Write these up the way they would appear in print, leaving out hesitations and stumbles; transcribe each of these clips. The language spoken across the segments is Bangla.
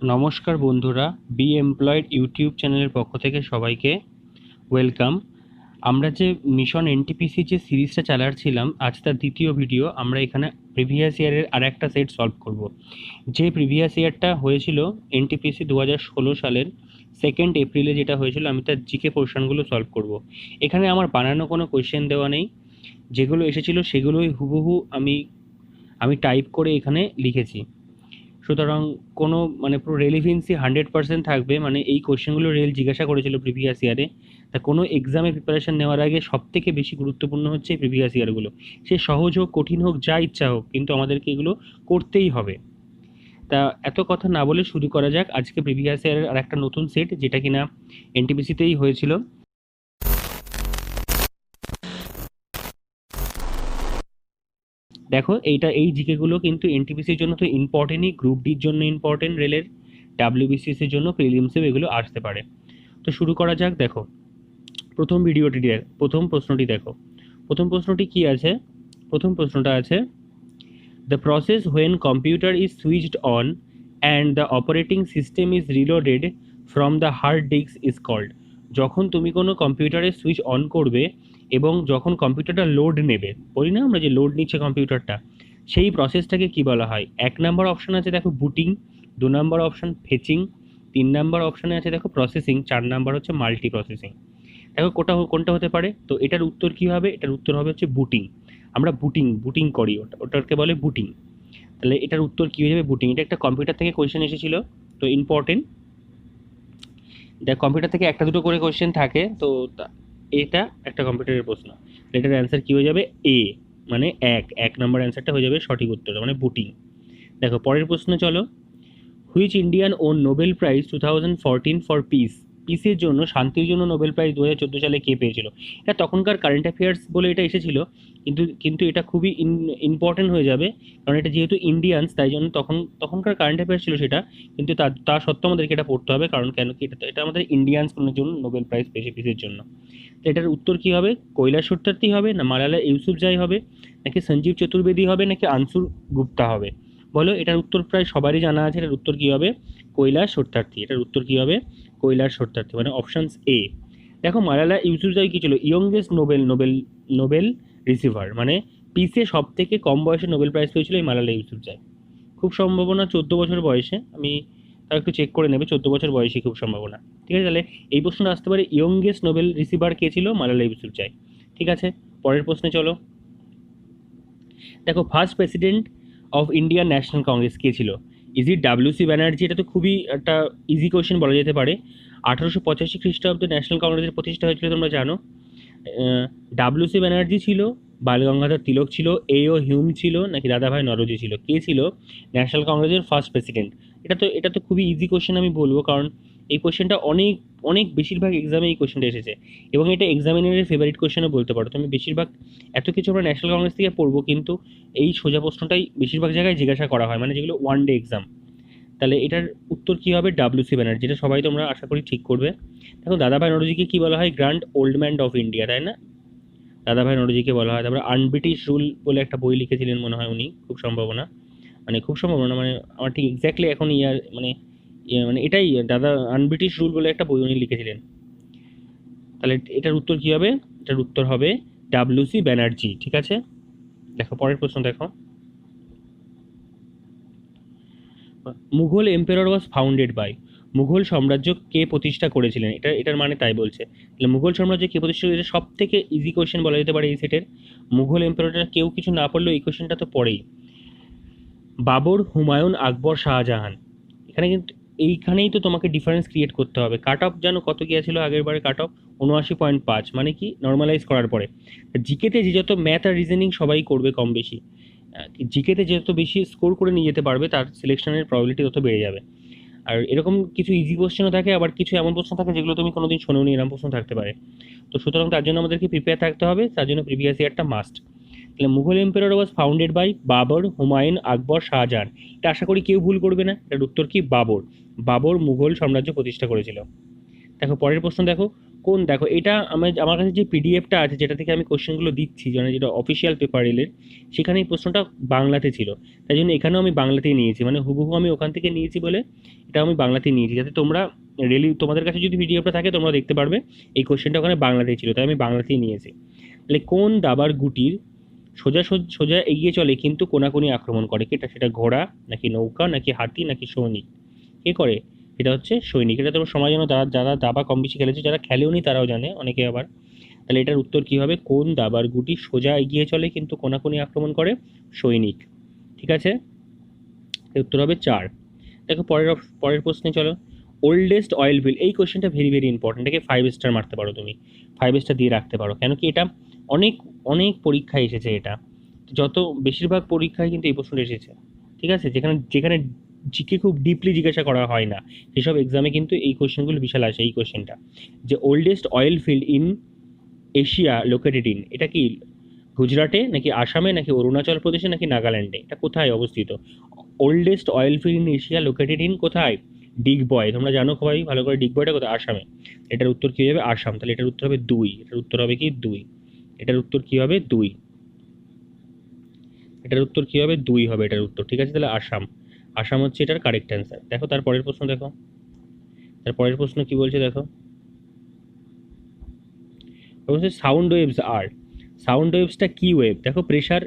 নমস্কার বন্ধুরা, বি এমপ্লয়েড ইউটিউব চ্যানেলের পক্ষ থেকে সবাইকে ওয়েলকাম। আমরা যে মিশন এনটিপিসি যে সিরিজটা চালাচ্ছিলাম, আজ তার দ্বিতীয় ভিডিও। আমরা এখানে প্রিভিয়াস ইয়ারের আর একটা সেট সলভ করব। যে প্রিভিয়াস ইয়ারটা হয়েছিল এনটিপিসি 2016 সালের 2 এপ্রিলে, যেটা হয়েছিল, আমি তার জিকে পোর্শনগুলো সলভ করব। এখানে আমার বানানো কোনো কোয়েশ্চেন দেওয়া নেই, যেগুলো এসেছিল সেগুলোই হুবহু আমি টাইপ করে এখানে লিখেছি। সুতরাং কোনো পুরো রেলিভেন্সি 100% থাকবে। এই কোশ্চেনগুলো রেল জিজ্ঞাসা করেছিল প্রিভিয়াস ইয়ারে। তা কোনো এক্সামে প্রিপারেশন নেওয়ার আগে সব থেকে বেশি গুরুত্বপূর্ণ হচ্ছে এই প্রিভিয়াস ইয়ারগুলো। সে সহজ হোক, কঠিন হোক, যা ইচ্ছা হোক, কিন্তু আমাদেরকে এগুলো করতেই হবে। তা এত কথা না বলে শুরু করা যাক আজকে প্রিভিয়াস ইয়ারের আর একটা নতুন সেট, যেটা কিনা এনটিপিসিতেই হয়েছিল। দেখো, এই জিকেগুলো কিন্তু এনটিপিসির জন্য তো ইম্পর্টেন্টই, গ্রুপ ডির জন্য ইম্পর্টেন্ট, রেলের ডাব্লিউবিসিএস এর জন্য, প্রিলিমসেও এগুলো আসতে পারে। তো শুরু করা যাক। দেখো, প্রথম প্রশ্নটি দেখো। প্রথম প্রশ্নটি কি আছে? প্রথম প্রশ্নটা আছে, the process when computer is switched on and the operating system is reloaded from the hard disk is called. যখন তুমি কোনো কম্পিউটারের সুইচ অন করবে এবং যখন কম্পিউটারটা লোড নেবে, বলি না আমরা যে লোড নিচ্ছে কম্পিউটারটা, সেই প্রসেসটাকে কি বলা হয়? 1 নম্বর অপশন আছে দেখো বুটিং, 2 নম্বর অপশন ফেচিং, 3 নম্বর অপশানে আছে দেখো প্রসেসিং, 4 নম্বর হচ্ছে মাল্টি প্রসেসিং। দেখো কোনটা হতে পারে? তো এটার উত্তর কি হবে? এটার উত্তর হবে হচ্ছে বুটিং। আমরা বুটিং করি, ওটাকে বলে বুটিং। তাহলে এটার উত্তর কি হয়ে যাবে? বুটিং। এটা একটা কম্পিউটার থেকে কোয়েশ্চেন এসেছিল, তো ইম্পর্টেন্ট। দেখ, কম্পিউটার থেকে একটা দুটো করে কোয়েশ্চেন থাকে, তো এটা একটা কম্পিউটারের প্রশ্ন। এটার অ্যান্সার কি হয়ে যাবে? এ, মানে 1 নম্বর অ্যান্সারটা হয়ে যাবে সঠিক উত্তর, মানে বুটিং। দেখো পরের প্রশ্ন চলো। Which Indian won Nobel prize 2014 for peace? পিসের জন্য, শান্তির জন্য নোবেল প্রাইজ 2014 সালে কে পেয়েছিল? এটা তখনকার কারেন্ট অ্যাফেয়ার্স বলে এটা এসেছিল, কিন্তু এটা খুবই ইম্পর্টেন্ট হয়ে যাবে, কারণ এটা যেহেতু ইন্ডিয়ান্স, তাই জন্য তখনকার কারেন্ট অ্যাফেয়ার্স ছিল সেটা। কিন্তু তা সত্ত্বেও আমাদেরকে এটা পড়তে হবে, কারণ কেন কি, এটা আমাদের ইন্ডিয়ান্সের জন্য নোবেল প্রাইজ পেয়েছে পিসের জন্য। তো এটার উত্তর কি হবে? কৈলাস সত্যার্থী হবে, না মালালা ইউসুফজাই হবে, নাকি সঞ্জীব চতুর্বেদী হবে, নাকি আনসুর গুপ্তা হবে? বলো, এটার উত্তর প্রায় সবারই জানা আছে। এটার উত্তর কি হবে? কৈলাস সত্যার্থী। এটার উত্তর কি হবে? কৈলাস সত্যার্থী, মানে অপশানস এ। দেখো, মালালা ইউসুফজাই কি ছিল? ইয়ংগেস্ট নোবেল রিসিভার, মানে পিসে সব থেকে কম বয়সে নোবেল প্রাইজ পেয়েছিল এই মালালা ইউসুফজাই। খুব সম্ভাবনা 14 বছর বয়সে, আমি তাও একটু চেক করে নেবে, 14 বছর বয়সী খুব সম্ভাবনা। ঠিক আছে, তাহলে এই প্রশ্নটা আসতে পারে, ইয়ংগেস্ট নোবেল রিসিভার কে ছিল? মালালা ইউসুফজাই। ঠিক আছে, পরের প্রশ্নে চলো। দেখো, first president of Indian national congress কে ছিল? Is it W C Banerjee? এটা তো খুবই একটা ইজি কোয়েশ্চেন বলা যেতে পারে। 1885 খ্রিস্টাব্দে ন্যাশনাল কংগ্রেসের প্রতিষ্ঠা হয়েছিল, তোমরা জানো। ডাব্লিউসি ব্যানার্জি ছিল, বালগঙ্গাধর তিলক ছিল, এও হিউম ছিল, নাকি দাদাভাই নরোজি ছিল? কে ছিল ন্যাশনাল কংগ্রেসের ফার্স্ট প্রেসিডেন্ট? এটা তো খুবই ইজি কোয়েশ্চেন আমি বলবো, কারণ এই কোয়েশ্চেনটা অনেক অনেক বেশিরভাগ এক্সামে এই কোয়েশ্চেনটা এসেছে, এবং এটা এক্সামিনারের ফেভারিট কোয়েশ্চেনও বলতে পারো তুমি। বেশিরভাগ এত কিছু আমরা ন্যাশনাল কংগ্রেস থেকে পড়বো, কিন্তু এই সোজা প্রশ্নটাই বেশিরভাগ জায়গায় জিজ্ঞাসা করা হয়, মানে যেগুলো ওয়ান ডে এক্সাম। তাহলে এটার উত্তর কি হবে? ডাব্লিউসি ব্যানার্জি। এটা সবাই তোমরা আশা করি ঠিক করবে। দেখো, দাদাভাই নরোজিকে কি বলা হয়? Grand old man of India, তাই না? দাদাভাই নরোজিকে বলা হয়। তারপরে আনব্রিটিশ রুল বলে একটা বই লিখেছিলেন মনে হয় উনি, খুব সম্ভাবনা, মানে আমার ঠিক এক্স্যাক্টলি এখন মানে এটাই, দাদা আনব্রিটিশ রুল বলে একটা বই উনি লিখেছিলেন। তাহলে এটার উত্তর কি হবে? এটার উত্তর হবে ডাব্লিউসি ব্যানার্জি। ঠিক আছে, দেখো পরের প্রশ্ন দেখো। Mughal emperor was founded by? Mughal সাম্রাজ্য কে প্রতিষ্ঠা করেছিলেন? এটার মানে তাই বলছে। তাহলে মুঘল সাম্রাজ্য কে প্রতিষ্ঠা করেছে? সব থেকে ইজি কোয়েশ্চেন বলা যেতে পারে এই সেটের। মুঘল এম্পেররটা কেউ কিছু না পড়লেও এই কোয়েশ্চেনটা তো পড়েই। বাবর, হুমায়ুন, আকবর, শাহজাহান। এখানে কিন্তু এইখানেই তো তোমাকে ডিফারেন্স ক্রিয়েট করতে হবে। কাট অফ জানো কত গিয়েছিল আগের বারে? কাট অফ 79.5, মানে কি নর্মালাইজ করার পরে। জিকেতে যে যত ম্যাথ আর রিজনিং সবাই করবে কম বেশি, জিকেতে যত বেশি স্কোর করে নিয়ে যেতে পারবে, তার সিলেকশনের প্রবাবিলিটি তত বেড়ে যাবে। আর এরকম কিছু ইজি কোশ্চেনও থাকে, আবার কিছু এমন প্রশ্ন থাকে যেগুলো তুমি কোনোদিন শোনোনি, এরকম প্রশ্ন থাকতে পারে। তো সুতরাং তার জন্য আমাদেরকে প্রিপেয়ার থাকতে হবে, তার জন্য প্রিভিয়াস ইয়ারটা মাস্ট। তাহলে Mughal empire was founded by Babur, Humayun, Akbar, Shahjahan. এটা আশা করি কেউ ভুল করবে না। এটার উত্তর কি? বাবর। বাবর মুঘল সাম্রাজ্য প্রতিষ্ঠা করেছিল। দেখো পরের প্রশ্ন দেখো। কোন, দেখো এটা আমার কাছে যে পিডিএফটা আছে যেটা থেকে আমি কোশ্চেনগুলো দিচ্ছি, মানে যেটা অফিসিয়াল পেপার রেলের, সেখানে এই প্রশ্নটা বাংলাতে ছিল, তাই জন্য এখানেও আমি বাংলাতেই নিয়েছি, মানে হুবহু আমি ওখান থেকে নিয়েছি বলে এটা আমি বাংলাতেই নিয়েছি, যাতে তোমরা রেলি তোমাদের কাছে যদি পিডিএফটা থাকে তোমরা দেখতে পারবে এই কোশ্চেনটা ওখানে বাংলাতেই ছিল, তাই আমি বাংলাতেই নিয়েছি। তাহলে কোন দাবার গুটির সোজা সোজা এগিয়ে চলে কিন্তু কোনাকুনি আক্রমণ করে, সেটা ঘোড়া নাকি নৌকা নাকি হাতি নাকি সৈনিক? কে করে? এটা হচ্ছে সৈনিক। এটা তোমার সমাজ যেন যারা যারা দাবা কম বেশি খেলেছে, যারা খেলেওনি তারাও জানে অনেকে আবার। তাহলে এটার উত্তর কি হবে? কোন দাবার গুটি সোজা এগিয়ে চলে কিন্তু কোনাকুনি আক্রমণ করে? সৈনিক। ঠিক আছে, এর উত্তর হবে 4। দেখো পরের প্রশ্নে চলো। ওল্ডেস্ট অয়েল ফিল্ড, এই কোশ্চেনটা ভেরি ভেরি ইম্পর্টেন্ট, এটাকে 5 স্টার মারতে পারো তুমি, 5 স্টার দিয়ে রাখতে পারো, কেন কি এটা অনেক অনেক পরীক্ষায় এসেছে, এটা যত বেশিরভাগ পরীক্ষায় কিন্তু এই প্রশ্নটা এসেছে। ঠিক আছে, যেখানে যেখানে জিকে খুব ডিপলি জিজ্ঞাসা করা হয় না, সেসব এক্সামে কিন্তু এই কোশ্চেনগুলো বিশাল আসে। এই কোশ্চেনটা যে oldest oil field in Asia located in, এটা কি গুজরাটে নাকি আসামে নাকি অরুণাচল প্রদেশে নাকি নাগাল্যান্ডে? এটা কোথায় অবস্থিত? Oldest oil field in Asia located in কোথায়? ডিগবয়, তোমরা জানো সবাই ভালো করে, ডিগবয়টা কোথায়? আসামে। এটার উত্তর কি হবে? আসাম। তাহলে এটার উত্তর হবে 2। এটার উত্তর হবে কি? 2। এটার উত্তর কি হবে? 2। এটার উত্তর কি হবে? 2 হবে এটার উত্তর। ঠিক আছে, তাহলে আসাম, আসাম হচ্ছে এটার কারেক্ট অ্যান্সার। দেখো তারপরের প্রশ্ন, দেখো তারপরের প্রশ্ন কি বলছে, দেখো বলছে সাউন্ড ওয়েভস আর, সাউন্ড ওয়েভসটা কি ওয়েভ? দেখো প্রেশার,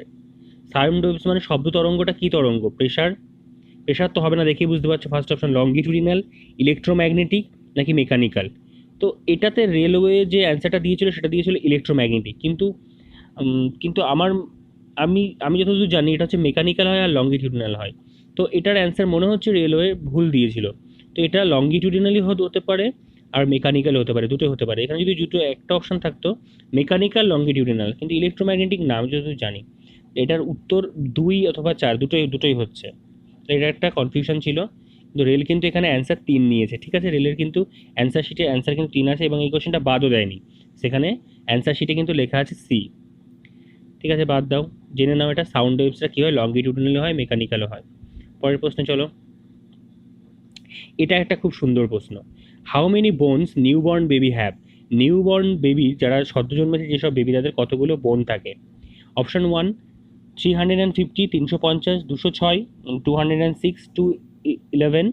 সাউন্ড ওয়েভস মানে শব্দ তরঙ্গটা কি তরঙ্গ? প্রেশার, প্রেশার তো হবে না, দেখেই বুঝতে পারছো। ফার্স্ট অপশন লঙ্গিটিউডিনাল, ইলেকট্রোম্যাগনেটিক নাকি মেকানিক্যাল? তো এটাতে রেলওয়ে যে অ্যান্সারটা দিয়েছিল সেটা দিয়েছিল ইলেকট্রোম্যাগনেটিক, কিন্তু কিন্তু আমি আমি যতদূর জানি এটা হচ্ছে মেকানিক্যাল হয় আর লঙ্গিটিউডিনাল হয়। তো এটার অ্যান্সার মনে হচ্ছে রেলওয়ে ভুল দিয়েছিল। তো এটা লঙ্গিটিউডিনালি হতে পারে আর মেকানিক্যাল হতে পারে, দুটোই হতে পারে। এখানে যদি দুটো একটা অপশন থাকতো মেকানিক্যাল লঙ্গিটিউডিনাল, কিন্তু ইলেকট্রোম্যাগনেটিক না, আমি যতদূর জানি। এটার উত্তর 2 অথবা 4, দুটোই দুটোই হচ্ছে। তো এটা একটা কনফিউশন ছিল, কিন্তু রেল কিন্তু এখানে অ্যান্সার 3 নিয়েছে। ঠিক আছে, রেলের কিন্তু অ্যান্সার শিটে অ্যান্সার কিন্তু 3 আছে এবং এই কোশ্চেনটা বাদও দেয়নি, সেখানে অ্যান্সার শিটে কিন্তু লেখা আছে সি। ঠিক আছে, বাদ দাও, জেনে নাও এটা সাউন্ড ওয়েভসটা কী হয়, লঙ্গিটিউডিনাল হয় মেকানিক্যালও হয়। পরের প্রশ্নে চলো। এটা একটা খুব সুন্দর প্রশ্ন। How many bones newborn baby have? Newborn baby, যারা সদ্য জন্মেছে যেসব বেবি, তাদের কতগুলো বোন থাকে? অপশন 1 350, 350, 206, 206, 211,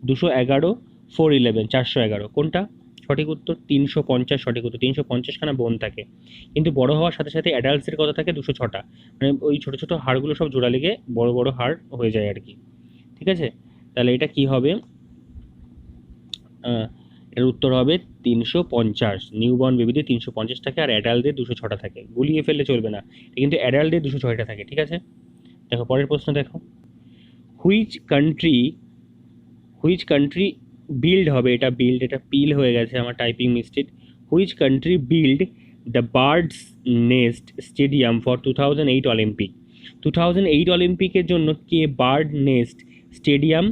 211, 411, 411, কোনটা সঠিক উত্তর? 350 সঠিক উত্তর। 350খানা বোন থাকে, কিন্তু বড় হওয়ার সাথে সাথে অ্যাডাল্টসের কথা থাকে 206টা, মানে ওই ছোটো ছোটো হাড়গুলো সব জোড়া লেগে বড় বড় হাড় হয়ে যায় আর কি। ঠিক আছে, তাহলে এটা কি হবে? এর উত্তর হবে 350। নিউবর্ন বেবিদের 350 থাকে আর অ্যাডাল্টদের 206টা থাকে, গুলিয়ে ফেললে চলবে না, কিন্তু অ্যাডাল্টদের 206টা থাকে। ঠিক আছে, দেখো পরের প্রশ্ন, দেখো which country, which country build হবে, এটা বিল্ড, এটা পিল হয়ে গেছে আমার, typing mistake. Which country build the birds nest stadium for 2008 Olympic? 2008 অলিম্পিকের জন্য কে বার্ড নেস্ট স্টেডিয়াম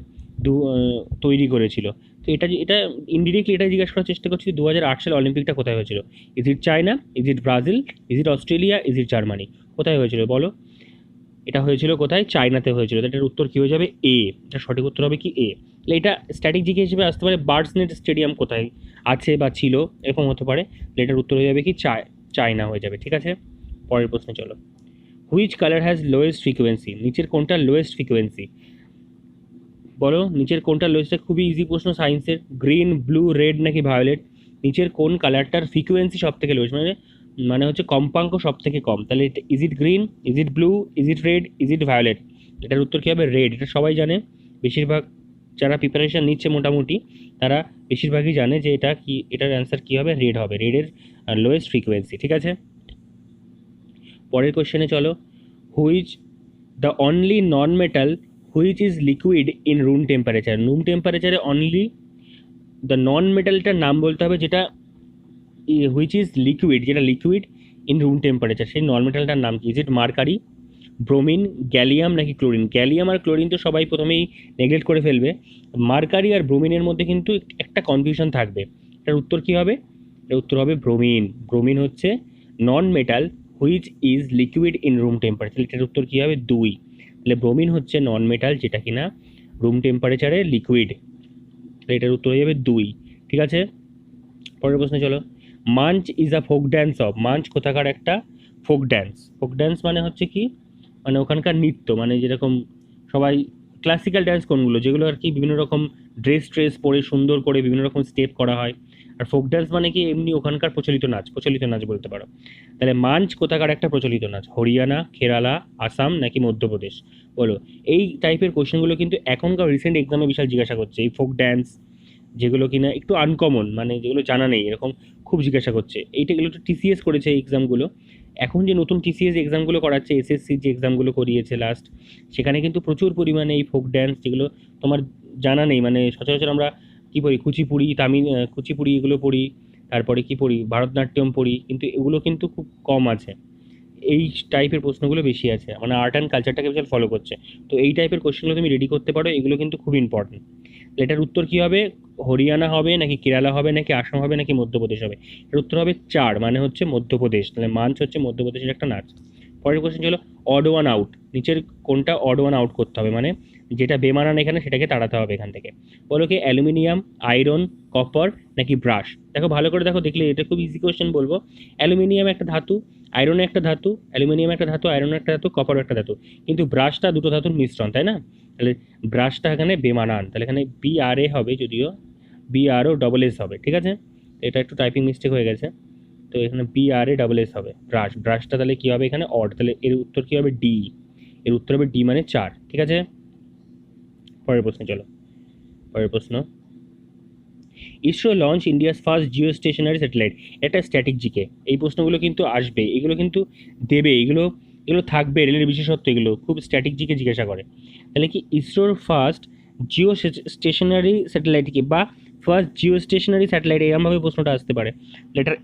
তৈরি করেছিল? তো এটা ইনডিরেক্টলি এটা জিজ্ঞাসা করার চেষ্টা করছি, 2008 সালে অলিম্পিকটা কোথায় হয়েছিল? Is it China, is it Brazil, is it Australia, is it Germany? কোথায় হয়েছিল বলো? এটা হয়েছিল কোথায়? চায়নাতে হয়েছিল। এটার উত্তর কী হয়ে যাবে? এ। এটা সঠিক উত্তর হবে কি? এ। তাহলে এটা স্ট্যাটিক জিকে হিসেবে আসতে পারে, বার্ডস নেট স্টেডিয়াম কোথায় আছে বা ছিল, এরকম হতে পারে। তাহলে এটার উত্তর হয়ে যাবে কি? চায়না হয়ে যাবে। ঠিক আছে, পরের প্রশ্নে চলো। Which colour has lowest frequency? নিচের কোনটা লোয়েস্ট ফ্রিকোয়েন্সি বলো? নিচের কোনটা লোয়েস্ট? খুবই ইজি প্রশ্ন সায়েন্সের। গ্রিন, ব্লু, রেড নাকি ভায়োলেট? নিচের কোন কালারটার ফ্রিকোয়েন্সি সব থেকে লোয়েস্ট, মানে মানে হচ্ছে কম্পাঙ্ক সব থেকে কম? তাহলে is it green, is it blue, is it red, is it violet? এটার উত্তর কী হবে? রেড। এটা সবাই জানে, বেশিরভাগ যারা প্রিপারেশন নিচ্ছে মোটামুটি তারা বেশিরভাগই জানে যে এটা কি, এটার অ্যান্সার কী হবে? রেড হবে, রেডের লোয়েস্ট ফ্রিকোয়েন্সি। ঠিক আছে, পরের কোশ্চেনে চলো। Which the only non metal which is liquid in room temperature? Room টেম্পারেচারে অনলি দ্য নন মেটালটার নাম বলতে হবে যেটা হুইচ ইজ লিকুইড, যেটা লিকুইড ইন রুম টেম্পারেচার, সেই নন মেটালটার নাম কি? Is it mercury, bromine, gallium নাকি ক্লোরিন? গ্যালিয়াম আর ক্লোরিন তো সবাই প্রথমেই নেগলেক্ট করে ফেলবে, মার্কারি আর ব্রোমিনের মধ্যে কিন্তু একটা কনফিউশন থাকবে। এটার উত্তর কী হবে? এর উত্তর হবে ব্রোমিন। ব্রোমিন হচ্ছে নন metal which is liquid in room temperature. এটার উত্তর কী হবে? 2। তাহলে ব্রোমিন হচ্ছে নন মেটাল যেটা কিনা রুম টেম্পারেচারে লিকুইড, তাহলে এটার উত্তর হয়ে যাবে 2। ঠিক আছে, পরের প্রশ্নে চলো। Munch is a folk dance of, Munch কোথাকার একটা ফোক ড্যান্স। ফোক ড্যান্স মানে হচ্ছে কি, মানে ওখানকার নৃত্য, মানে যেরকম সবাই ক্লাসিক্যাল ড্যান্স কোনগুলো, যেগুলো আর কি বিভিন্ন রকম ড্রেস পরে সুন্দর করে বিভিন্ন রকম স্টেপ করা হয়। আর ফোক ড্যান্স মানে কি এমনি ওখানকার প্রচলিত নাচ বলতে পারো। তাহলে মাঞ্চ কোথাকার একটা প্রচলিত নাচ, হরিয়ানা, কেরালা, আসাম নাকি মধ্যপ্রদেশ? বলো। এই টাইপের কোশ্চেনগুলো কিন্তু এখনকার রিসেন্ট এক্সামে বিশাল জিজ্ঞাসা করছে। এই ফোক ড্যান্স যেগুলো কিনা একটু আনকমন, মানে যেগুলো জানা নেই, এরকম খুব জিজ্ঞাসা করছে। এগুলো তো টিসিএস করেছে এই এক্সামগুলো। এখন যে নতুন টিসিএস এক্সামগুলো করাচ্ছে, এসএসসি যে এক্সামগুলো করিয়েছে লাস্ট, সেখানে কিন্তু প্রচুর পরিমাণে এই ফোক ড্যান্স যেগুলো তোমার জানা নেই, মানে সচরাচর আমরা কী পড়ি, কুচিপুড়ি এগুলো পড়ি, তারপরে কি পড়ি, ভারতনাট্যম পড়ি, কিন্তু এগুলো কিন্তু খুব কম আছে। এই টাইপের প্রশ্নগুলো বেশি আছে, মানে আর্ট অ্যান্ড কালচারটাকে বিশাল ফলো করছে। তো এই টাইপের কোশ্চেনগুলো তুমি রেডি করতে পারো, এগুলো কিন্তু খুব ইম্পর্টেন্ট। এটার উত্তর কি হবে? হরিয়ানা হবে নাকি কেরালা হবে নাকি আসাম হবে নাকি মধ্যপ্রদেশ হবে? এর উত্তর হবে 4, মানে হচ্ছে মধ্যপ্রদেশ। তাহলে মাঞ্চ হচ্ছে মধ্যপ্রদেশের একটা নাচ। পরের কোশ্চেন ছিল অড ওয়ান আউট, নিচের কোনটা অড ওয়ান আউট করতে হবে, মানে যেটা বেমানান এখানে সেটাকে তাড়াতে হবে এখান থেকে। বলো কি অ্যালুমিনিয়াম, আয়রন, কপার নাকি ব্রাশ? দেখো ভালো করে দেখো, দেখলে এটা খুব ইজি কোশ্চেন। বলবো অ্যালুমিনিয়াম একটা ধাতু, আয়রন একটা ধাতু, অ্যালুমিনিয়াম একটা ধাতু, আয়রন একটা ধাতু, কপার একটা ধাতু, কিন্তু ব্রাশটা দুটো ধাতুর মিশ্রণ, তাই না? তাহলে ব্রাশটা এখানে বেমানান, তাহলে এখানে BRA হবে, যদিও BROSS হবে, ঠিক আছে? এটা একটু টাইপিং মিস্টেক হয়ে গেছে, তো এখানে BRASS হবে ব্রাশটা। তাহলে কি হবে এখানে? অড। তাহলে এর উত্তর কি হবে? ডি। এর উত্তর হবে ডি, মানে 4, ঠিক আছে? পরের প্রশ্ন চলো। পরের প্রশ্ন, ISRO launch India's first geostationary satellite. এটা স্ট্যাটিক জিকে, এই প্রশ্নগুলো কিন্তু আসবে, এগুলো কিন্তু দেবে, এগুলো এগুলো থাকবে, রেলের বিশেষত্ব, এগুলো খুব স্ট্যাটিক জিকে জিজ্ঞাসা করে। তাহলে কি ইসরোর ফার্স্ট জিও স্টেশনারি স্যাটেলাইট কি, বা ফার্স্ট জিও স্টেশনারি স্যাটেলাইট, এরকমভাবে প্রশ্নটা আসতে পারে।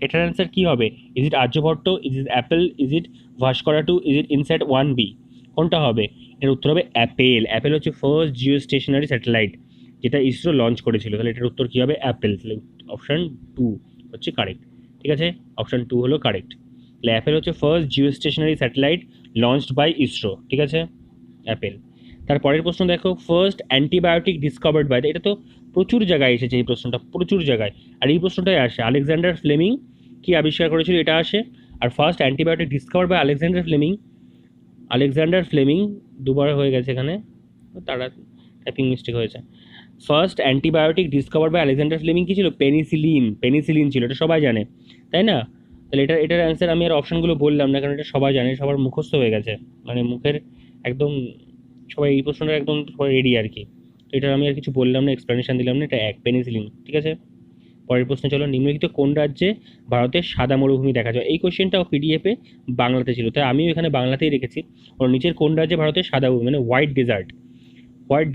এটার অ্যান্সার কী হবে? Is it Aryabhata, is it Apple, is it Bhaskara 2, is it INSAT 1B? কোনটা হবে? এর উত্তর হবে অ্যাপেল। অ্যাপেল হচ্ছে ফার্স্ট জিও স্টেশনারি স্যাটেলাইট যেটা ইসরো লঞ্চ করেছিল। তাহলে এটার উত্তর কী হবে? অ্যাপেল। তাহলে অপশান 2 হচ্ছে কারেক্ট, ঠিক আছে? অপশান 2 হলো কারেক্ট। তাহলে অ্যাপেল হচ্ছে first geostationary satellite launched by ISRO, ঠিক আছে? অ্যাপেল। তারপরের প্রশ্ন দেখো, ফার্স্ট অ্যান্টিবায়োটিক ডিসকভার্ড বাই, এটা তো প্রচুর জায়গায় এসেছে এই প্রশ্নটা, প্রচুর জায়গায়। আর এই প্রশ্নটাই আসে, আলেকজান্ডার ফ্লেমিং কি আবিষ্কার করেছিল, এটা আসে। আর first antibiotic discovered by Alexander Fleming দুবার হয়ে গেছে এখানে, তারা টাইপিং মিস্টেক হয়েছে। First antibiotic discover by Alexander Fleming কী ছিল? পেনিসিলিন ছিল, এটা সবাই জানে, তাই না? তাহলে এটার অ্যান্সার আমি আর অপশানগুলো বললাম না, কারণ এটা সবাই জানে, সবার মুখস্থ হয়ে গেছে, মানে মুখের একদম সবাই এই প্রশ্নটা একদম সবাই রেডি আর কি। তো এটা আমি আর কিছু বললাম না, এক্সপ্লেনেশন দিলাম না, এটা পেনিসিলিন, ঠিক আছে? পরের প্রশ্ন চলো, নিম্নলিখিত কোন রাজ্যে ভারতের সাদা মরুভূমি দেখা যায়? এই কোশ্চেনটাও পিডিএফে বাংলাতে ছিল, তাই আমিও এখানে বাংলাতেই রেখেছি। ওর নিচের কোন রাজ্যে ভারতের সাদা মরুভূমি, মানে হোয়াইট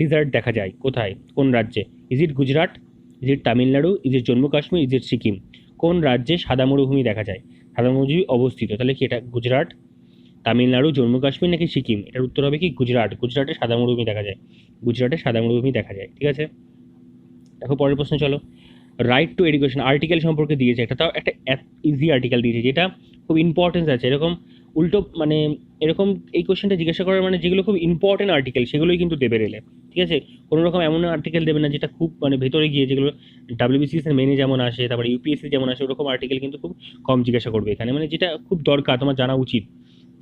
ডেজার্ট দেখা যায় কোথায়, কোন রাজ্যে? Is it Gujarat, is it Tamil Nadu, is it Jammu Kashmir, is it Sikkim? কোন রাজ্যে সাদা মরুভূমি দেখা যায়, সাদা মরুভূমি অবস্থিত? তাহলে কি এটা গুজরাট, তামিলনাড়ু, জম্মু কাশ্মীর নাকি সিকিম? এটার উত্তর হবে কি গুজরাটে সাদা মরুভূমি দেখা যায়, ঠিক আছে? দেখো পরের প্রশ্ন চলো, রাইট টু এডুকেশন আর্টিকেল সম্পর্কে দিয়েছে একটা, তাও একটা ইজি আর্টিকেল দিয়েছে যেটা খুব ইম্পর্টেন্স আছে। এরকম উল্টো মানে এরকম এই কোশ্চেনটা জিজ্ঞাসা করার, মানে যেগুলো খুব ইম্পর্টেন্ট আর্টিকেল সেগুলোই কিন্তু দেবে রেলে, ঠিক আছে? কোনো রকম এমন আর্টিকেল দেবে না যেটা খুব মানে ভেতরে গিয়ে, যেগুলো WBCS এর মেনে যেমন আসে, তারপরে UPSC যেমন আসে, ওরকম আর্টিকেল কিন্তু খুব কম জিজ্ঞাসা করবে এখানে, মানে যেটা খুব দরকার তোমার জানা উচিত,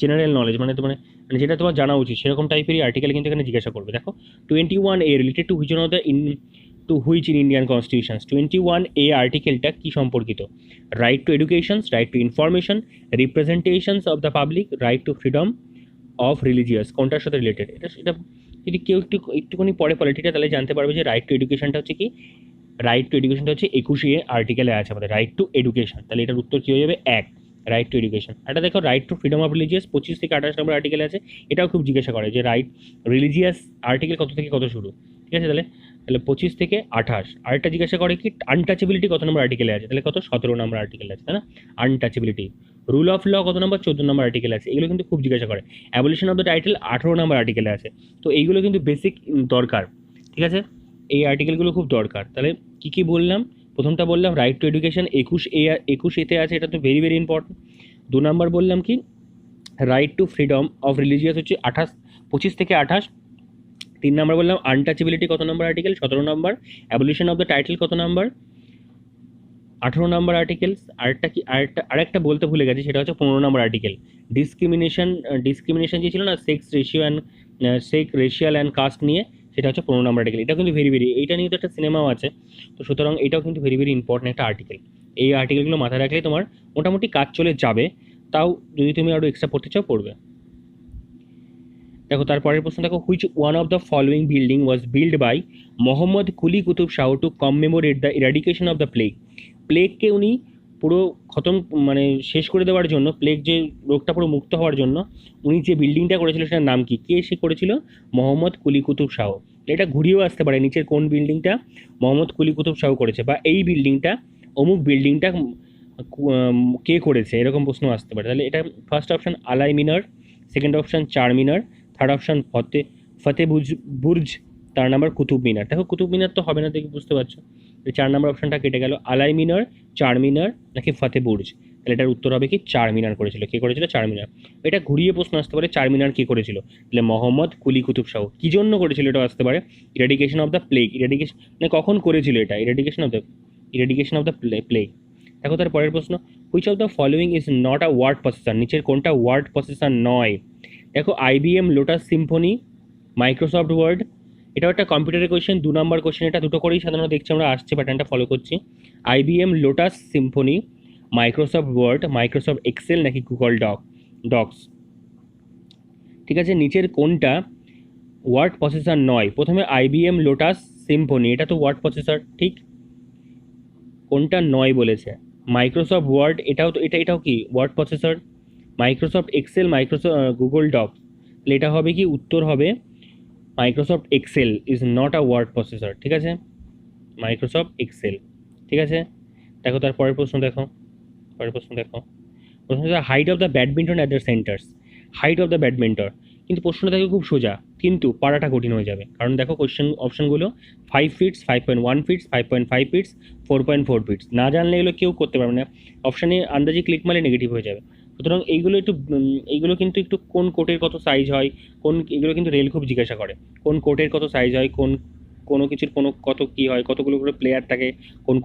জেনারেল নলেজ, মানে তোমার মানে যেটা তোমার জানা উচিত সেরকম টাইপেরই আর্টিকেল কিন্তু এখানে জিজ্ঞাসা করবে। দেখো 21A related to which of the which in Indian constitutions, 21A আর্টিকেলটা কি সম্পর্কিত? Right two education, right two information, representations of the public, right to freedom of religious, কোনটার সাথে রিলেটেড? এটা যদি কেউ একটুখানি পড়ে পলিটিটা, তাহলে জানতে পারবে যে রাইট টু এডুকেশনটা হচ্ছে কি, রাইট টু এডুকেশনটা হচ্ছে 21 আর্টিকেলে আছে আমাদের, রাইট টু এডুকেশন। তাহলে এটার উত্তর কী হয়ে যাবে? 1, রাইট টু এডুকেশন। এটা দেখো right to freedom of religious 25 থেকে 28 নম্বর আর্টিকেলে আছে, এটাও খুব জিজ্ঞাসা করে যে রাইট রিলিজিয়াস আর্টিকেল কত থেকে কত শুরু, ঠিক আছে? তাহলে 25 থেকে 28। আরেকটা জিজ্ঞাসা করে কি আনটাচেবিলিটি কত নম্বর আর্টিকেলে আছে, তাহলে কত 17 নম্বর আর্টিকেল আছে, তাই না? আনটাচেবিলিটি। রুল অফ ল কত নম্বর? 14 নম্বর আর্টিকেল আছে, এগুলো কিন্তু খুব জিজ্ঞাসা করে। অ্যাবলিশন অফ দ্য টাইটেল 18 নম্বর আর্টিকেলে আছে। তো এইগুলো কিন্তু বেসিক দরকার, ঠিক আছে? এই আর্টিকেলগুলো খুব দরকার। তাহলে কী কী বললাম? প্রথমটা বললাম রাইট টু এডুকেশন 21A আছে, এটা তো ভেরি ইম্পর্টেন্ট। 2 নম্বর বললাম কি right to freedom of religious হচ্ছে 25 থেকে 28। 3 নম্বর বললাম আনটাচেবিলিটি কত number article? 17 number. Abolition of the title কত নম্বর? নম্বর আর্টিকেলস, আরেকটা বলতে ভুলে গেছি, সেটা হচ্ছে 15 নম্বর আর্টিকেল। ডিসক্রিমিনেশন যে ছিল না, সেক্স রেশিয়াল অ্যান্ড কাস্ট নিয়ে, সেটা হচ্ছে 15 নম্বর আর্টিকেল। এটা কিন্তু ভেরি এইটা নিয়ে তো একটা সিনেমাও আছে, তো সুতরাং এটাও কিন্তু ভেরি ইম্পর্টেন্ট একটা আর্টিকেল। এই আর্টিকেলগুলো মাথায় রাখলে তোমার মোটামুটি কাজ চলে যাবে, তাও যদি তুমি আরও এক্সট্রা পড়তে চাও পড়বে। দেখো তারপরের প্রশ্ন দেখো, which one of the following building was build by Mohammad Quli Qutub Shah to commemorate the eradication of the plague. প্লেগকে উনি পুরো খতম মানে শেষ করে দেওয়ার জন্য, প্লেগ যে রোগটা পুরো মুক্ত হওয়ার জন্য উনি যে বিল্ডিংটা করেছিল সেটার নাম কি? কে সে করেছিল? মোহাম্মদ কুলি কুতুব শাহ। এটা ঘুরিয়েও আসতে পারে, নিচের কোন বিল্ডিংটা মোহাম্মদ কুলি কুতুব শাহ করেছে, বা এই বিল্ডিংটা অমুক বিল্ডিংটা কে করেছে, এরকম প্রশ্ন আসতে পারে। তাহলে এটা ফার্স্ট অপশন আলাই মিনার, সেকেন্ড অপশন চার মিনার, থার্ড অপশন ফতে বুর্জ, 4 নাম্বার কুতুব মিনার। দেখো কুতুব মিনার তো হবে না, দেখে বুঝতে পারছো, 4 নাম্বার অপশনটা কেটে গেল। আলাই মিনার, চার মিনার নাকি ফতে বুর্জ? তাহলে এটার উত্তর হবে কি চার মিনার করেছিল। কে করেছিল? চার মিনার। এটা ঘুরিয়ে প্রশ্ন আসতে পারে, চার মিনার কে করেছিল? তাহলে মোহাম্মদ কুলি কুতুব শাহ। কি জন্য করেছিল এটাও আসতে পারে, eradication of the plague. Eradication মানে কখন করেছিল এটা? Eradication of the plague. দেখো তার পরের প্রশ্ন, which of the following is not a word processor? নিচের কোনটা ওয়ার্ড প্রসেসর নয়? দেখো IBM Lotus Symphony, Microsoft Word. এটাও একটা কম্পিউটারের কোয়েশ্চেন, 2 নম্বর কোয়েশ্চেন। এটা দুটো করেই সাধারণত দেখছি আমরা, আসছে প্যাটার্নটা ফলো করছি। IBM Lotus Symphony, Microsoft Word, Microsoft Excel নাকি গুগল ডক্স? ঠিক আছে, নিচের কোনটা ওয়ার্ড প্রসেসর নয়? প্রথমে আইবিএম লোটাস সিম্ফনি, এটা তো ওয়ার্ড প্রসেসর, ঠিক। কোনটা নয় বলেছে? মাইক্রোসফট ওয়ার্ড, এটাও কি word processor. Microsoft Excel, Google Docs, তাহলে এটা হবে কি? উত্তর হবে Microsoft Excel is not a word processor. ঠিক আছে, মাইক্রোসফট এক্সেল। ঠিক আছে, দেখো তার পরের প্রশ্ন দেখো। প্রশ্ন হচ্ছে height of the badminton at the centres. Height of the badminton, কিন্তু প্রশ্নটা দেখো খুব সোজা, কিন্তু পারাটা কঠিন হয়ে যাবে, কারণ দেখো অপশনগুলো 5 ফিটস, 5.1 ফিটস, 5.5 ফিটস, 4.4 ফিটস। না জানলে এগুলো কেউ করতে পারবে না, অপশানে আন্দাজে ক্লিক মারলে নেগেটিভ হয়ে যাবে। সুতরাং এইগুলো কিন্তু একটু কোন কোটের কত সাইজ হয়, এগুলো কিন্তু রেল খুব জিজ্ঞাসা করে, কোন কোটের কত সাইজ হয়, কোনো কিছুর কত কী হয়, কতগুলো করে প্লেয়ার থাকে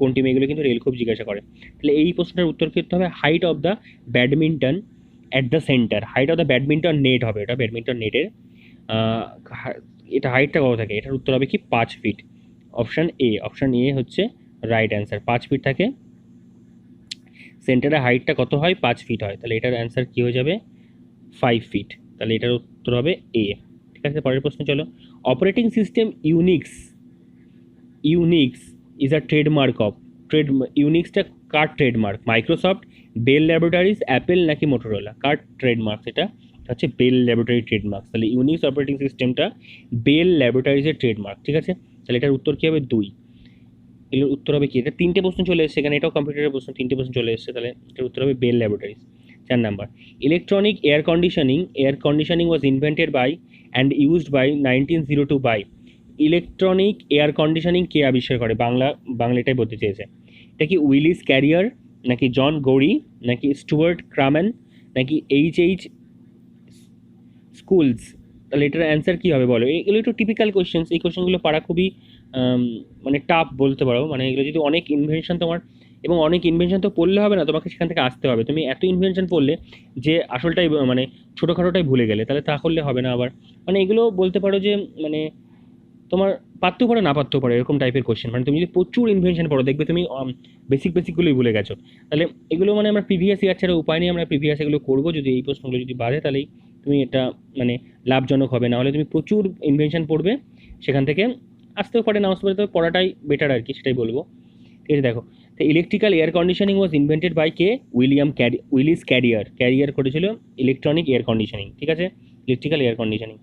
কোন টিমে, এগুলো কিন্তু রেল খুব জিজ্ঞাসা করে। তাহলে এই প্রশ্নটার উত্তর করতে হবে height of the badminton at the centre. Height of the badminton net হবে, এটা ব্যাডমিন্টন নেটের এটা হাইটটা কত থাকে? এটার উত্তর হবে কি 5 ফিট। অপশান এ হচ্ছে রাইট অ্যান্সার, 5 ফিট থাকে। সেন্টারের হাইটটা কত হয়? 5 ফিট হয়, তাহলে এটার অ্যান্সার কী হয়ে যাবে? 5 ফিট। তাহলে এটার উত্তর হবে এ। ঠিক আছে, পরের প্রশ্ন চলো। Operating system Unix is a trademark of, ইউনিক্সটা কার trademark? Microsoft, Bell laboratories, Apple নাকি মোটোরোলা? কার ট্রেডমার্ক? এটা হচ্ছে বেল ল্যাবরেটরি ট্রেডমার্ক। তাহলে ইউনিক্স অপারেটিং সিস্টেমটা বেল ল্যাবরেটরিজের ট্রেডমার্ক। ঠিক আছে, তাহলে এটার উত্তর কী হবে? 2। এগুলোর উত্তর হবে কি? এটা 3টে প্রশ্ন চলে এসেছে এখানে, এটাও কম্পিউটারের প্রশ্ন, 3টে প্রশ্ন চলে এসেছে, তাহলে এটার উত্তর হবে Bell laboratories. 4 number, electronic air conditioning was invented by and used by 1902 by. Electronic air conditioning কে আবিষ্কার করে? বাংলাটাই বলতে চেয়েছে। এটা কি উইলিস ক্যারিয়ার নাকি জন গৌরি নাকি স্টুয়ার্ট ক্রামেন নাকি এইচ স্কুলস? তাহলে এটার অ্যান্সার কী হবে বলো? এগুলো একটু টিপিক্যাল কোয়েশ্চেন্স, এই কোয়েশ্চেনগুলো পারা খুবই মানে টাফ বলতে পারো। মানে এগুলো যদি অনেক ইনভেনশন তোমার, এবং অনেক ইনভেনশন তো পড়লে হবে না, তোমাকে সেখান থেকে আসতে হবে। তুমি এত ইনভেনশন পড়লে যে আসলটাই মানে ছোটোখাটোটাই ভুলে গেলে, তাহলে করলে হবে না আবার। মানে এগুলো বলতে পারো যে মানে তোমার পারতেও পারো না পারতেও পারো, এরকম টাইপের কোয়েশ্চেন। মানে তুমি যদি প্রচুর ইনভেনশন পড়ো, দেখবে তুমি বেসিকগুলোই ভুলে গেছো। তাহলে এগুলো মানে আমরা প্রিভিয়াস ইয়ার ছাড়া উপায় নেই, আমরা প্রিভিয়াস এগুলো করবো। যদি এই প্রশ্নগুলো যদি বাড়ে, তাহলেই তুমি এটা মানে লাভজনক হবে। না হলে তুমি প্রচুর ইনভেনশন পড়বে, সেখান থেকে আসতেও পারে না আসতে পারে, তবে পড়াটাই বেটার আর কি, সেটাই বলবো। ঠিক আছে, দেখো তো electrical air conditioning was invented by কে? উইলিস ক্যারিয়ার করেছিল ইলেকট্রনিক এয়ার কন্ডিশনিং। ঠিক আছে, electrical air conditioning.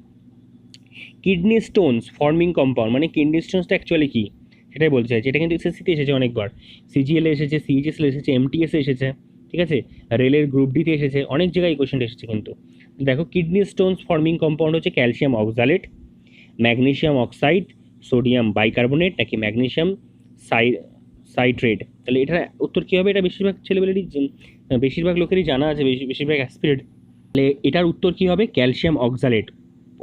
Kidney stones forming compound, মানে কিডনি স্টোনসটা অ্যাকচুয়ালি কী সেটাই বলতে চাইছি। এটা কিন্তু এসএসসিতে এসেছে অনেকবার, সিজিএলে এসেছে, সিএইচএসএলে এসেছে, এমটিএসে এসেছে। ঠিক আছে, রেলের গ্রুপ ডিতে এসেছে, অনেক জায়গায় এই কোয়েশ্চেনটা এসেছে কিন্তু। দেখো কিডনি স্টোনস ফর্মিং কম্পাউন্ড হচ্ছে calcium oxalate, magnesium oxide, sodium bicarbonate নাকি ম্যাগনেসিয়াম সাইট্রেট? তাহলে এটার উত্তর কী হবে? এটা বেশিরভাগ লোকেরই জানা আছে, বেশিরভাগ অ্যাসপিরেট। তাহলে এটার উত্তর কী হবে? Calcium oxalate,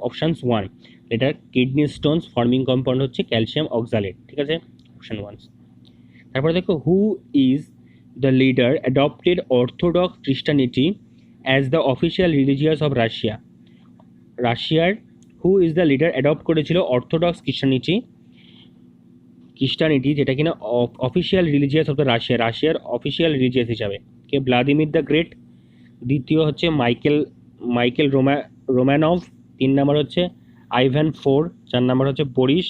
options 1। এটার কিডনি স্টোনস ফর্মিং কম্পাউন্ড হচ্ছে ক্যালসিয়াম অক্সালেট। ঠিক আছে, অপশান 1। তারপরে দেখো who is the leader adopted Orthodox Christianity as the official religion of Russia. রাশিয়ার হু ইজ দ্য লিডার অ্যাডপ্ট করেছিল অর্থোডক্স খ্রিস্টানিটি যেটা কিনা অফিসিয়াল রিলিজিয়াস অফ দ্য রাশিয়ার অফিসিয়াল রিলিজিয়াস হিসাবে। কে ভ্লাদিমির দ্য গ্রেট, দ্বিতীয় হচ্ছে মাইকেল রোমানভ, 3 নম্বর হচ্ছে আইভান ফোর, 4 নম্বর হচ্ছে বরিস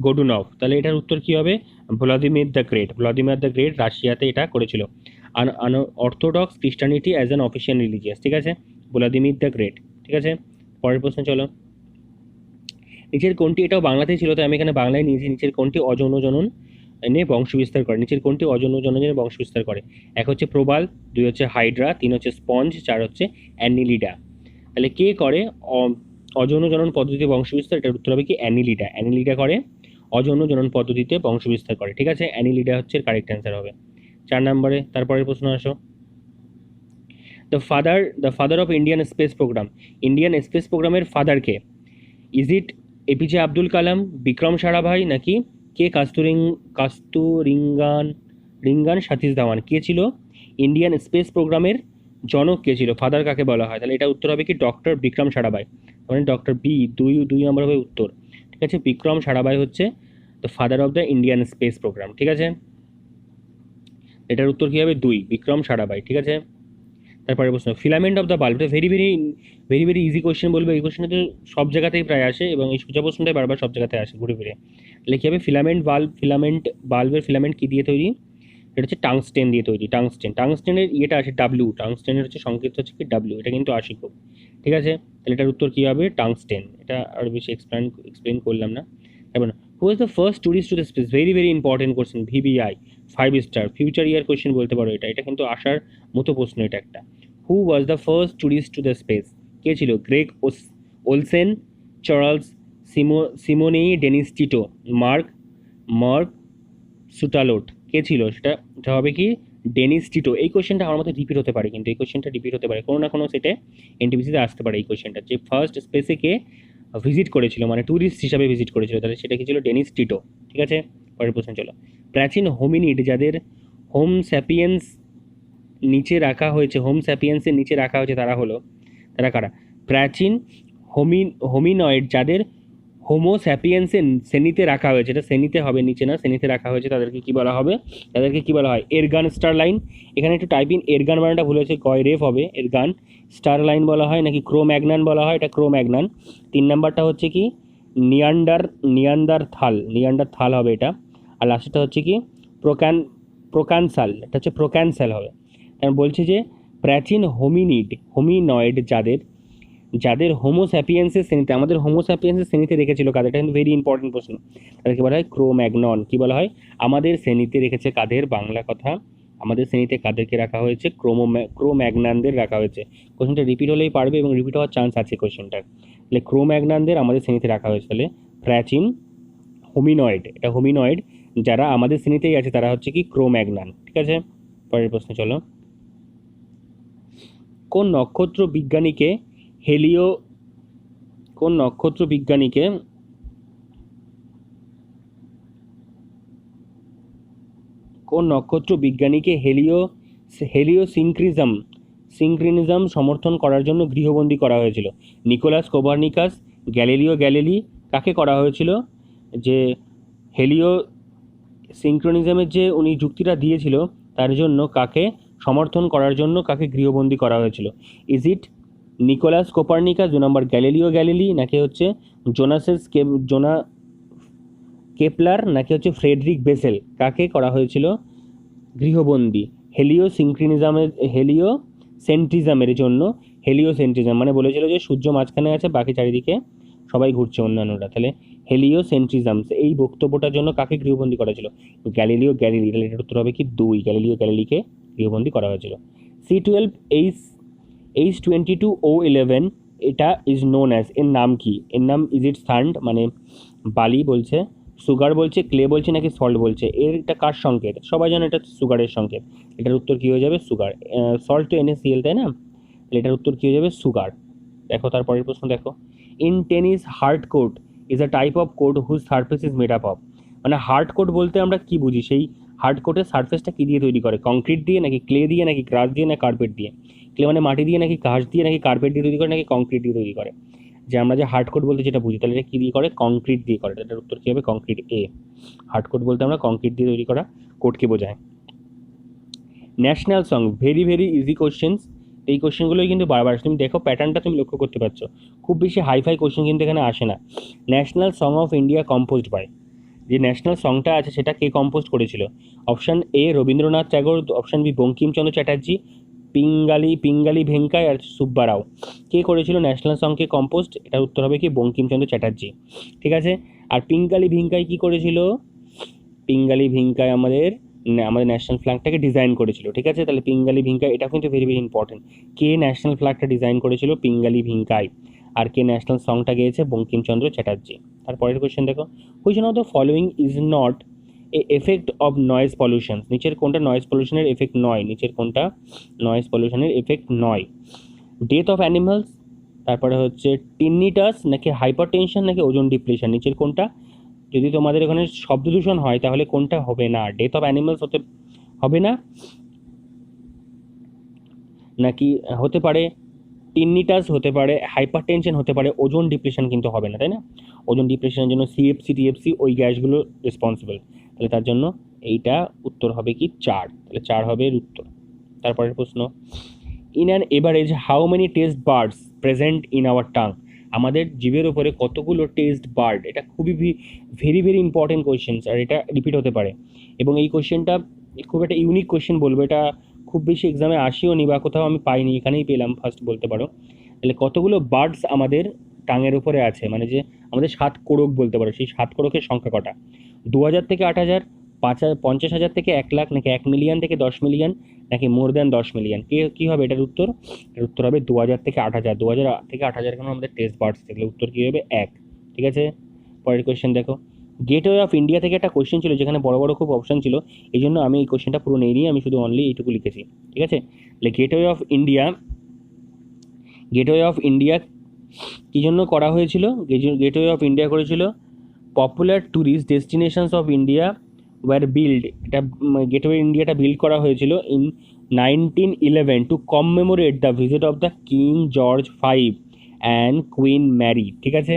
গোডুনভ। তাহলে এটার উত্তর কী হবে? ভ্লাদিমির দ্য গ্রেট রাশিয়াতে এটা করেছিল। Orthodox খ্রিস্টানিটি as an official religious, ঠিক আছে, ভ্লাদিমির দ্য গ্রেট। ঠিক আছে, পরের প্রশ্ন চলো। নিচের কোনটি, এটাও বাংলাতেই ছিল তাই আমি এখানে বাংলায় নিয়েছি, নিচের কোনটি অযৌন জনন নিয়ে বংশবিস্তার করে? নিচের কোনটি অযৌন জনন নিয়ে বংশবিস্তার করে? এক হচ্ছে প্রবাল, 2 হচ্ছে হাইড্রা, 3 হচ্ছে স্পঞ্জ, 4 হচ্ছে অ্যানিলিডা। তাহলে কে করে অযৌন জনন পদ্ধতিতে বংশবিস্তার? এটার উত্তর হবে কি অ্যানিলিডা করে অযৌন জনন পদ্ধতিতে বংশবিস্তার করে। ঠিক আছে, অ্যানিলিডা হচ্ছে কারেক্ট অ্যান্সার হবে 4 নম্বরে। তারপরের প্রশ্ন আসো। The father of Indian space প্রোগ্রামের ফাদার কে? ইজ ইট এপিজে আব্দুল কালাম, বিক্রম সারাভাই, নাকি কে রিঙ্গান সতীশ ধাওয়ান? কে ছিল ইন্ডিয়ান স্পেস প্রোগ্রামের জনক? কে ছিল? ফাদার কাকে বলা হয়? তাহলে এটা উত্তর হবে কি ডক্টর বিক্রম সারাভাই, মানে ডক্টর বি, দুই নম্বর হবে উত্তর। ঠিক আছে, বিক্রম সারাভাই হচ্ছে the father of the Indian space programme. ঠিক আছে, এটার উত্তর কী হবে? 2, বিক্রম সারাভাই। ঠিক আছে, তারপরে প্রশ্ন, ফিলামেন্ট অফ দ্য বাল্ব। এটা ভেরি ভেরি ইজি কোয়েশ্চেন বলবো, এই কোয়েশ্চেনটা তো সব জায়গাতেই প্রায় আসে এবং এই সোজা প্রশ্নটাই বারবার সব জায়গাতে আসে ঘুরে ফিরে। তাহলে কী হবে? বাল্বের ফিলামেন্ট কী দিয়ে তৈরি? এটা হচ্ছে টাংস্টেন দিয়ে তৈরি। টাংস্টেনের ইয়েটা আসে ডাব্লিউ, টাংস্টেনের হচ্ছে সংকেত হচ্ছে কি ডাব্লিউ, এটা কিন্তু আসে খুব। ঠিক আছে, তাহলে এটার উত্তর কী হবে? টাংস্টেন। এটা আর বেশি এক্সপ্লেন করলাম না। তারপর who is the first tourist to the space? Very important question, V B I 5 star future year question বলতে পারো এটা কিন্তু আসার মতো প্রশ্ন এটা একটা। Who was the first tourist to the space? কে ছিল? Greg Olsen, Charles Simonyi, Dennis Tito, Mark Shuttleworth. কে ছিল? সেটা হবে কি ডেনিস টিটো। এই কোয়েশ্চেনটা আমার মধ্যে রিপিট হতে পারে, কিন্তু এই কোয়েশ্চেনটা রিপিট হতে পারে কোনো না কোনো সেটে এনটিপিসিতে আসতে পারে এই কোয়েশ্চেনটা, যে ফার্স্ট স্পেসে কে ভিজিট করেছিল, মানে ট্যুরিস্ট হিসাবে ভিজিট করেছিল, তাহলে সেটা কি ছিল? Dennis Tito. ঠিক আছে, পরের প্রশ্ন চলো। প্রাচীন হোমিনিড যাদের হোম স্যাপিয়েন্স নিচে রাখা হয়েছে, তারা কারা? প্রাচীন হোমিনয়েড যাদের হোমো স্যাপিয়েন্সের শ্রেণীতে রাখা হয়েছে, এটা শ্রেণীতে হবে, নিচে না, শ্রেণীতে রাখা হয়েছে, তাদেরকে কি বলা হয়? এরগান স্টারলাইন। এখানে একটু টাইপিং এরগান বানানটা ভুল হয়েছে, রেফ হবে, এরগান স্টারলাইন বলা হয়, নাকি ক্রোম্যাগনান বলা হয়? এটা ক্রোম্যাগনান। 3 নাম্বারটা হচ্ছে কি নিয়ান্ডার থাল হবে এটা। আর লাস্টটা হচ্ছে কি প্রোক্যানসাল, এটা হচ্ছে প্রোক্যানসাল হবে। কারণ বলছে যে প্রাচীন হোমিনয়েড যাদের হোমো স্যাপিয়েন্সের শ্রেণীতে, আমাদের হোমো স্যাপিয়েন্সের শ্রেণীতে রেখেছিল কাদের? এটা কিন্তু ভেরি ইম্পর্টেন্ট প্রশ্ন। তাদেরকে বলা হয় ক্রোম্যাগনন। কি বলা হয়? আমাদের শ্রেণীতে রেখেছে কাদের? বাংলা কথা, আমাদের শ্রেণীতে কাদেরকে রাখা হয়েছে? ক্রোম্যাগনানদের রাখা হয়েছে। কোশ্চেনটা রিপিট হলেই পারবে এবং রিপিট হওয়ার চান্স আছে কোশ্চেনটার। তাহলে ক্রোম্যাগনানদের আমাদের শ্রেণীতে রাখা হয়েছে। তাহলে প্রাচীন হোমিনয়েড, এটা হোমিনয়েড যারা আমাদের শ্রেণীতেই আছে তারা হচ্ছে কি ক্রোম্যাগনান। ঠিক আছে, পরের প্রশ্ন চলো। কোন নক্ষত্র বিজ্ঞানীকে হেলিও সিনক্রিনিজম সমর্থন করার জন্য গৃহবন্দী করা হয়েছিল? Nicolaus Copernicus, Galileo Galilei. কাকে করা হয়েছিল? যে হেলিও সিনক্রোনিজমের যে উনি যুক্তিটা দিয়েছিল তার জন্য কাকে সমর্থন করার জন্য কাকে গৃহবন্দী করা হয়েছিল? Is it Nicolaus Copernicus, 2 number Galileo Galilei, নাকি হচ্ছে কেপলার, নাকি হচ্ছে ফ্রেডরিক বেসেল? কাকে করা হয়েছিল গৃহবন্দী হেলিওসেন্ট্রিজমের জন্য? হেলিওসেন্ট্রিজম মানে বলেছিল যে সূর্য মাঝখানে আছে, বাকি চারিদিকে সবাই ঘুরছে অন্যান্যরা। তাহলে হেলিওসেন্ট্রিজম, এই বক্তব্যটার জন্য কাকে গৃহবন্দী করা ছিল? Galileo Galilei. তাহলে এটার উত্তর হবে কি 2, গ্যালিলিও গ্যালিলিকে গৃহবন্দী করা হয়েছিল। C12H22O11 এটা ইজ নোন অ্যাজ, এর নাম কি? এর নাম ইজ ইট সান্ড মানে বালি বলছে, সুগার বলছে, ক্লে বলছে, নাকি সল্ট বলছে? এটা কার সংকেত? সবাই জানে এটা সুগারের সংকেত। এটার উত্তর কী হয়ে যাবে? সুগার। সল্ট তো NaCl, তাই না? তাহলে এটার উত্তর কী হয়ে যাবে? সুগার। দেখো তারপরের প্রশ্ন দেখো। In tennis hard court is a type of court whose surface is made up of. মানে হার্ড কোর্ট বলতে আমরা কি বুঝি? সেই হার্ড কোটের সারফেসটা কী দিয়ে তৈরি করে, কংক্রিট দিয়ে নাকি ক্লে দিয়ে নাকি গ্রাস দিয়ে না কার্পেট দিয়ে? ক্লে মানে মাটি দিয়ে নাকি ঘাস দিয়ে নাকি কার্পেট দিয়ে তৈরি করে নাকি কংক্রিট দিয়ে তৈরি করে? যে আমরা যে হার্ড কোট বলতে যেটা বুঝি, তাহলে এটা কী দিয়ে করে, কংক্রিট দিয়ে করে। এটার উত্তর কী হবে, কংক্রিট এ। হার্ড কোট বলতে আমরা কংক্রিট দিয়ে তৈরি করা কোটকে বোঝায়। National song, very very easy questions. এই কোশ্চেনগুলোই কিন্তু বারবার তুমি দেখো, প্যাটার্নটা তুমি লক্ষ্য করতে পারছো, খুব বেশি হাইফাই কোশ্চেন কিন্তু এখানে আসে না। National song of India composed by, যে ন্যাশনাল সংটা আছে সেটা কে কম্পোজ করেছিল? Option A Rabindranath Tagore, option B Bankimchandra Chatterjee, Pingali Venkayya আর সুব্বা রাও। কে করেছিল ন্যাশনাল সংকে কম্পোজড? এটার উত্তর হবে কি, বঙ্কিমচন্দ্র চ্যাটার্জি। ঠিক আছে। আর পিঙ্গালি ভেঙ্কাই কি করেছিল? পিঙ্গালি ভেঙ্কাই আমাদের ন্যাশনাল ফ্ল্যাগটাকে ডিজাইন করেছিল। ঠিক আছে, তাহলে পিঙ্গালি ভেঙ্কাই, এটা কিন্তু ভেরি ভেরি ইম্পর্টেন্ট। কে ন্যাশনাল ফ্ল্যাগটা ডিজাইন করেছিল? পিঙ্গালি ভেঙ্কাই। আর কে ন্যাশনাল সংটা গেয়েছে? বঙ্কিমচন্দ্র চ্যাটার্জি। তারপরের কোয়েশ্চেন দেখো, which one of the following is not a effect of noise pollution? নিচের কোনটা নয়েজ পলিউশনের এফেক্ট নয়? নিচের কোনটা নয়েজ পলিউশনের এফেক্ট নয়? ডেথ অফ অ্যানিমালস, তারপরে হচ্ছে টিনিটাস, নাকি হাইপারটেনশন, নাকি ওজোন ডিপ্লেশন? নিচের কোনটা? যদি তোমাদের এখানে শব্দ দূষণ হয় তাহলে কোনটা হবে না? ডেথ অফ অ্যানিমালস হতে হবে না, নাকি হতে পারে টিনিটাস, হতে পারে হাইপারটেনশন, হতে পারে ওজোন ডিপ্রেশন, কিন্তু হবে না, তাই না? ওজোন ডিপ্রেশনের জন্য সিএফসি টিএফসি ওই গ্যাসগুলো রেসপন্সিবল। তাহলে তার জন্য এইটা উত্তর হবে কি 4, তাহলে 4 হবে এর উত্তর। তারপরের প্রশ্ন, in an average how many test birds present in our tongue? আমাদের জিভের ওপরে কতগুলো টেস্ট বার্ড? এটা খুবই ভেরি ভেরি ইম্পর্টেন্ট কোয়েশ্চেন্স, আর এটা রিপিট হতে পারে। এবং এই কোয়েশ্চেনটা খুব একটা ইউনিক কোয়েশ্চেন বলবো, এটা খুব বেশি এক্সামে আসেও নি বা কোথাও আমি পাইনি, এখানেই পেলাম ফার্স্ট বলতে পারো। তাহলে কতগুলো বার্ডস আমাদের টাঙের উপরে আছে, মানে যে আমাদের 7 কোড়ক বলতে পারো, সেই 7 কোড়কের সংখ্যা কটা? 2000 থেকে 8000, 50,000 থেকে 1 লাখ, নাকি 1 মিলিয়ন থেকে 10 মিলিয়ন, নাকি মোর দ্যান 10 মিলিয়ন? কী হবে এটার উত্তর? এর উত্তর হবে 2000 থেকে 8000। 2000 থেকে 8000 কেন আমাদের টেস্ট বার্ডস, থাকলে উত্তর কী হবে 1। ঠিক আছে। পরের কোয়েশ্চেন দেখো, গেটওয়ে অফ ইন্ডিয়া থেকে একটা কোয়েশ্চেন ছিল যেখানে বড় বড় খুব অপশন ছিল, এই জন্য আমি এই কোয়েশ্চেনটা পুরো নেইনি, আমি শুধু অনলি এইটুকু লিখেছি। ঠিক আছে। তাহলে গেটওয়ে অফ ইন্ডিয়া কী জন্য করা হয়েছিল? গেটওয়ে অফ ইন্ডিয়া করেছিল popular tourist destinations of India were build. এটা গেটওয়ে ইন্ডিয়াটা বিল্ড করা হয়েছিল in 1911 to commemorate the visit of the king George V and queen Mary. ঠিক আছে,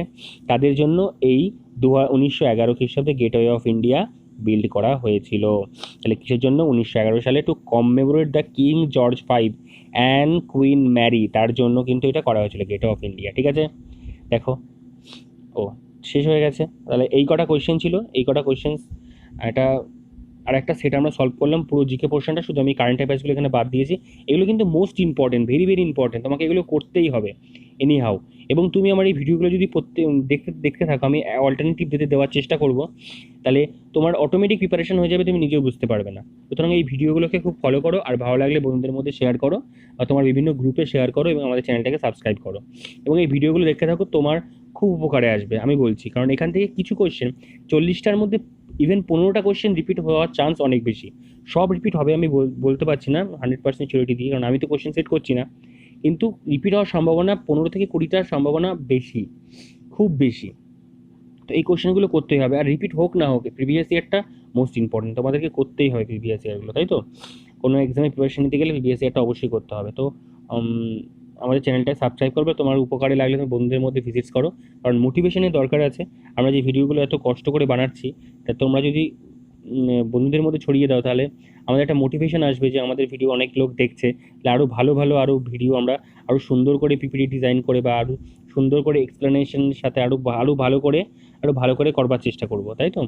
তাদের জন্য এই 1911 খ্রিস্টাব্দে গেটওয়ে অফ ইন্ডিয়া বিল্ড করা হয়েছিল। তাহলে কিসের জন্য? 1911 সালে to commemorate the king George V and queen Mary, তার জন্য কিন্তু এটা করা হয়েছিল গেটওয়ে অফ ইন্ডিয়া। ঠিক আছে, দেখো ও শেষ হয়ে গেছে। তাহলে এই কটা কোয়েশ্চেন ছিল, এই কটা কোয়েশ্চেন এটা আর একটা সেট আমরা সলভ করলাম পুরো জিকে পোর্শনটা, শুধু আমি কারেন্ট অ্যাফেয়ার্সগুলো এখানে বাদ দিয়েছি। এগুলো কিন্তু most important, very very important, তোমাকে এগুলো করতেই হবে এনি হাউ। এবং তুমি আমার এই ভিডিওগুলো যদি দেখতে থাকো, আমি অল্টারনেটিভ দেওয়ার চেষ্টা করব, তাহলে তোমার অটোমেটিক প্রিপারেশন হয়ে যাবে, তুমি নিজেও বুঝতে পারবে না। সুতরাং এই ভিডিওগুলোকে খুব ফলো করো, আর ভালো লাগলে বন্ধুদের মধ্যে শেয়ার করো, আর তোমার বিভিন্ন গ্রুপে শেয়ার করো, এবং আমাদের চ্যানেলটাকে সাবস্ক্রাইব করো, এবং এই ভিডিওগুলো দেখতে থাকো, তোমার খুব উপকারে আসবে আমি বলছি। কারণ এখান থেকে কিছু কোয়েশ্চেন 40টার মধ্যে ইভেন 15টা কোয়েশ্চেন রিপিট হওয়ার চান্স অনেক বেশি। সব রিপিট হবে আমি বলতে পারছি না 100% সিউরিটি দিয়ে, কারণ আমি তো কোয়েশ্চেন সেট করছি না, কিন্তু রিপিট হওয়ার সম্ভাবনা 15 থেকে 20টার সম্ভাবনা বেশি, খুব বেশি। তো এই কোয়েশ্চেনগুলো করতেই হবে, আর রিপিট হোক না হোক প্রিভিয়াস ইয়ারটা মোস্ট ইম্পর্টেন্ট, তোমাদেরকে করতেই হবে প্রিভিয়াস ইয়ারগুলো, তাই তো? কোনো এক্সামে প্রিপারেশন নিতে গেলে প্রিভিয়াস ইয়ারটা অবশ্যই করতে হবে। তো আমাদের চ্যানেলটা সাবস্ক্রাইব করবে, তোমার উপকারে লাগলে তুমি বন্ধুদের মধ্যে ভিজিটস করো, কারণ মোটিভেশনের দরকার আছে। আমরা যে ভিডিওগুলো এত কষ্ট করে বানাচ্ছি, তা তোমরা যদি বন্ধুদের মধ্যে ছড়িয়ে দাও, তাহলে আমাদের একটা মোটিভেশন আসবে যে আমাদের ভিডিও অনেক লোক দেখছে, তাহলে আরও ভালো ভালো আরও ভিডিও আমরা আরও সুন্দর করে পিপিটি ডিজাইন করে বা আরও সুন্দর করে এক্সপ্লেনেশনের সাথে আরও ভালো করে করবার চেষ্টা করব, তাই তো?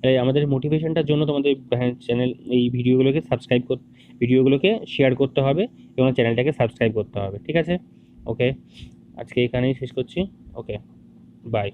তাই আমাদের মোটিভেশনটার জন্য তোমাদের চ্যানেল এই ভিডিওগুলোকে শেয়ার করতে হবে এবং চ্যানেলটাকে সাবস্ক্রাইব করতে হবে। ঠিক আছে, ওকে, আজকে এখানেই শেষ করছি। ওকে, বাই।